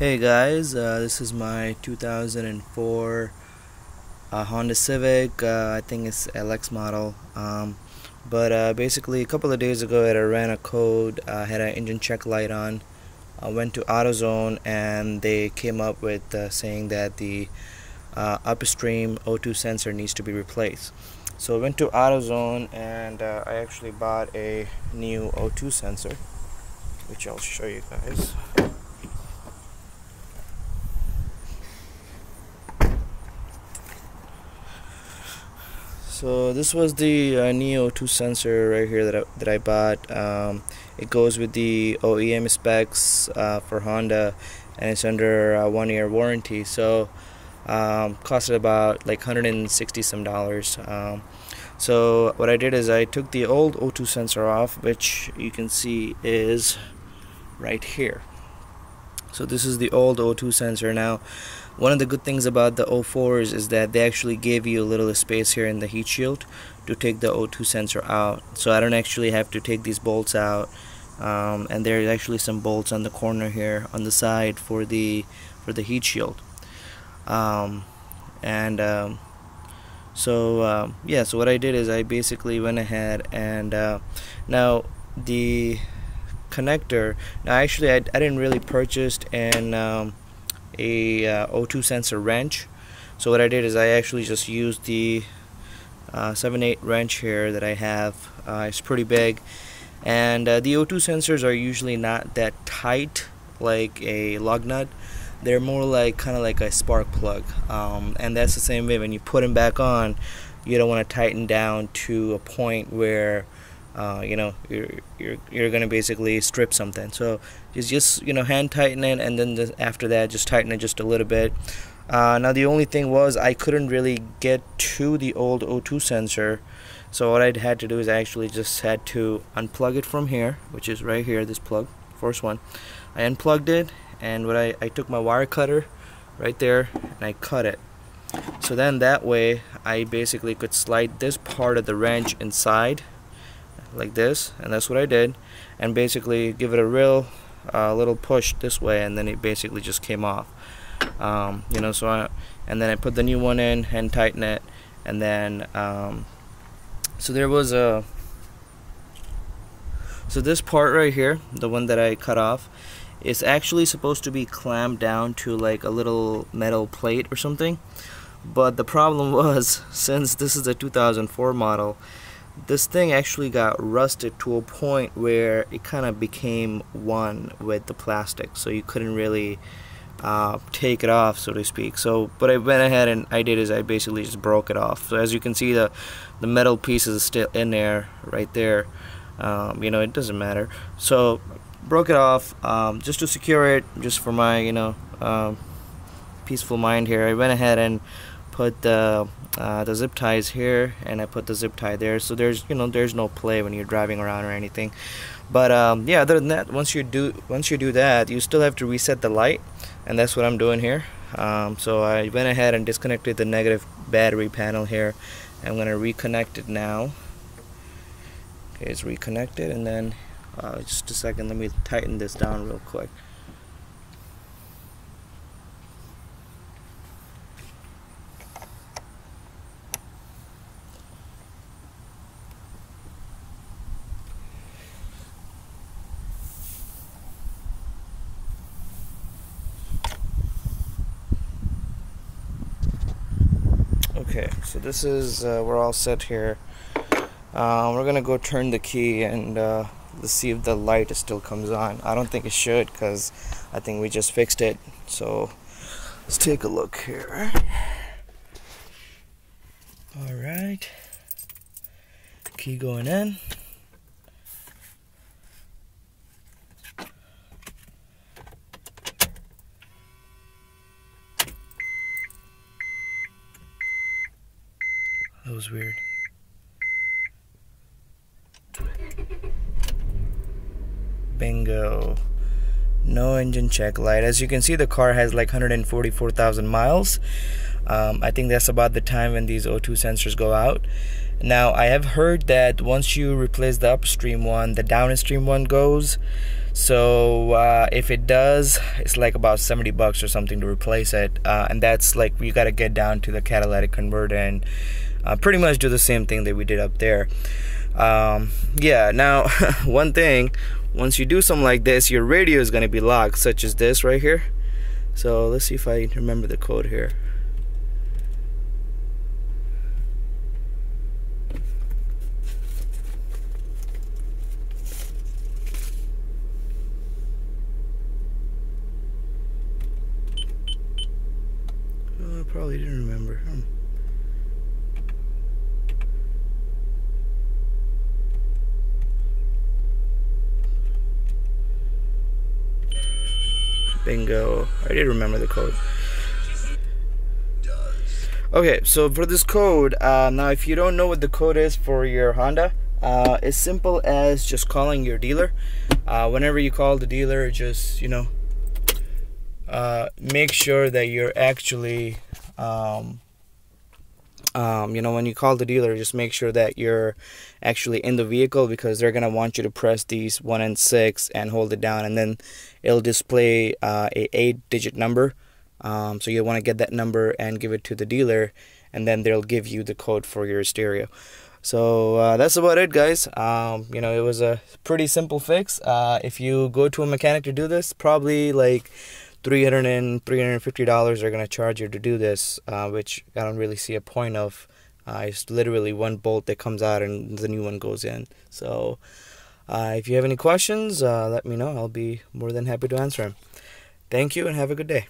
Hey guys, this is my 2004 Honda Civic. I think it's LX model. But basically, a couple of days ago, I ran a code. Had an engine check light on. I went to AutoZone, and they came up with saying that the Upstream O2 sensor needs to be replaced. So I went to AutoZone, and I actually bought a new O2 sensor, which I'll show you guys. So this was the Neo 2 sensor right here that I bought. It goes with the OEM specs for Honda, and it's under a 1-year warranty. So costed about like $160 some. So what I did is I took the old O2 sensor off, which you can see is right here. So this is the old O2 sensor. Now, one of the good things about the O4s is that they actually gave you a little space here in the heat shield to take the O2 sensor out. So I don't actually have to take these bolts out. And there's actually some bolts on the corner here on the side for the heat shield. So what I did is I basically went ahead and now the connector. Now actually I didn't really purchase an a O2 sensor wrench. So what I did is I actually just used the 7/8 wrench here that I have. It's pretty big, and the O2 sensors are usually not that tight like a lug nut. They're more like kind of like a spark plug, and that's the same way when you put them back on. You don't want to tighten down to a point where you're gonna basically strip something. So just hand tighten it, and then after that just tighten it just a little bit. Now the only thing was I couldn't really get to the old O2 sensor, so what I had to do is I actually just had to unplug it from here, which is right here, this plug, first one. I unplugged it, and I took my wire cutter right there and I cut it. So then that way I basically could slide this part of the wrench inside like this, and that's what I did, and basically give it a real little push this way, and then it basically just came off. And then I put the new one in and tighten it, and then so this part right here, the one that I cut off, is actually supposed to be clamped down to like a little metal plate or something, but the problem was, since this is a 2004 model, this thing actually got rusted to a point where it kind of became one with the plastic, so you couldn't really take it off, so to speak. So what I went ahead and I did is I basically just broke it off. So as you can see, the metal piece is still in there, right there. It doesn't matter. So broke it off just to secure it, just for my peaceful mind here. I went ahead and put the zip ties here, and I put the zip tie there, so there's no play when you're driving around or anything. But other than that, once you do that, you still have to reset the light, and that's what I'm doing here. So I went ahead and disconnected the negative battery panel here. I'm gonna reconnect it now. Okay, it's reconnected, and then just a second, let me tighten this down real quick. Okay, so this is we're all set here. We're gonna go turn the key and let's see if the light still comes on. I don't think it should, because I think we just fixed it. So let's take a look here. All right, key going in. That was weird. Bingo. No engine check light. As you can see, the car has like 144,000 miles. I think that's about the time when these O2 sensors go out. Now I have heard that once you replace the upstream one, the downstream one goes. So if it does, it's like about $70 or something to replace it, and that's like you gotta get down to the catalytic converter and pretty much do the same thing that we did up there. Yeah, now one thing, once you do something like this, your radio is gonna be locked, such as this right here. So let's see if I remember the code here. I probably didn't remember. Bingo. I did remember the code. Okay, so for this code, now if you don't know what the code is for your Honda, it's simple as just calling your dealer. Whenever you call the dealer, just, you know, make sure that you're actually, you know, when you call the dealer, just make sure that you're actually in the vehicle, because they're gonna want you to press these 1 and 6 and hold it down, and then it'll display a 8-digit number. So you want to get that number and give it to the dealer, and then they'll give you the code for your stereo. So that's about it, guys. You know, it was a pretty simple fix. If you go to a mechanic to do this, probably like $300 and $350 are gonna charge you to do this, which I don't really see a point of. It's literally one bolt that comes out and the new one goes in. So if you have any questions, let me know. I'll be more than happy to answer them. Thank you and have a good day.